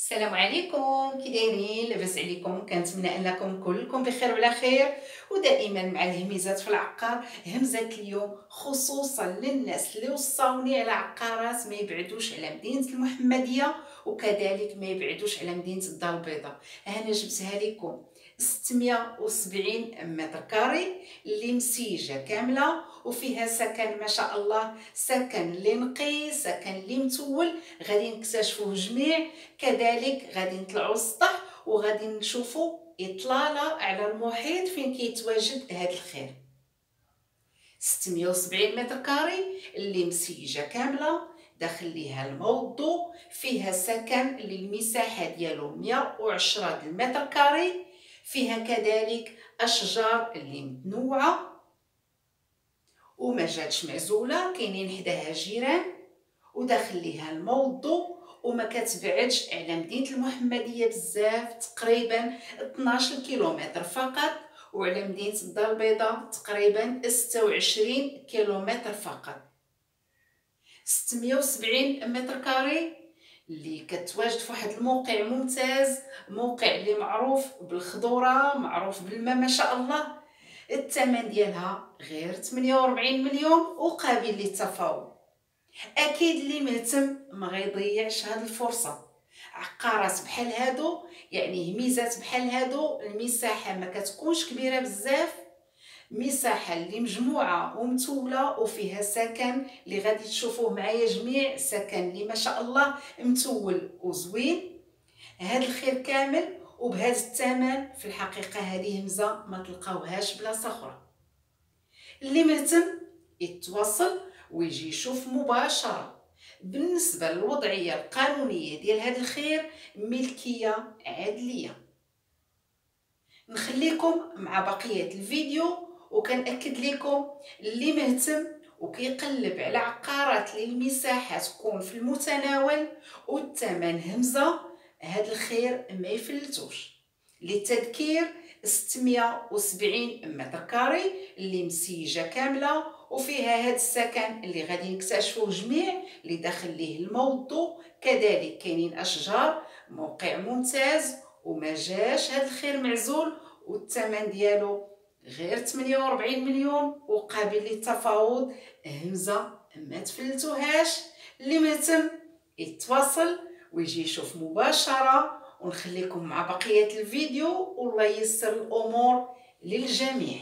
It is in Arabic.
السلام عليكم، كي دايرين؟ لاباس عليكم؟ كنتمنى انكم كلكم بخير وعلى خير، ودائما مع الهميزات في العقار. همزه اليوم خصوصا للناس اللي وصاوني على عقارات ما يبعدوش على مدينه المحمديه، وكذلك ما يبعدوش على مدينه الدار البيضاء. انا جبتها لكم 670 متر كاري اللي مسيجه كامله، وفيها سكن ما شاء الله، سكن اللي نقي، سكن اللي متول. غادي نكتشفوه جميع. كذلك غادي نطلعوا للسطح وغادي نشوفوا اطلاله على المحيط فين كيتواجد هذا الخير. 670 متر كاري اللي مسيجه كامله، داخل ليها الماء والضوء، فيها سكن اللي المساحه ديالو 110 المتر كاري، فيها كذلك اشجار اللي متنوعه وما جاتش معزوله، كاينين حداها جيران، وداخل ليها الماء والضوء، وما كتبعدش على مدينه المحمديه بزاف، تقريبا 12 كيلومتر فقط، وعلى مدينه الدار البيضاء تقريبا 26 كيلومتر فقط. 670 متر كاري اللي كتواجد في واحد الموقع ممتاز، موقع اللي معروف بالخضوره، معروف بالماء ما شاء الله. الثمن ديالها غير 48 مليون وقابل للتفاوض. اكيد اللي مهتم ما غيضيعش هاد الفرصه. عقارات بحال هادو، يعني ميزات بحال هادو، المساحه ما كتكونش كبيره بزاف، مساحه اللي مجموعه ومتوله، وفيها سكن اللي غادي تشوفوه معايا جميع، سكن اللي ما شاء الله متول وزوين. هاد الخير كامل وبهذا الثمن في الحقيقه هذه همزه ما تلقاوهاش بلاصه اخرى. اللي مهتم يتواصل ويجي يشوف مباشرة. بالنسبة للوضعية القانونية ديال هذا الخير، ملكية عدلية. نخليكم مع بقية الفيديو، وكنأكد لكم اللي مهتم وكيقلب على عقارات للمساحة تكون في المتناول والثمن همزة، هذا الخير ما يفلتوش. للتذكير، 670 متر كاري اللي مسيجه كامله، وفيها هذا السكن اللي غادي نكتشفوه جميع، اللي داخل ليه الماء والضوء، كذلك كاينين اشجار، موقع ممتاز وما جاش هذا الخير معزول، والثمن ديالو غير 48 مليون وقابل للتفاوض. همزه ما تفلتوهاش. اللي مهتم يتواصل ويجي يشوف مباشره، ونخليكم مع بقية الفيديو، والله ييسر الأمور للجميع.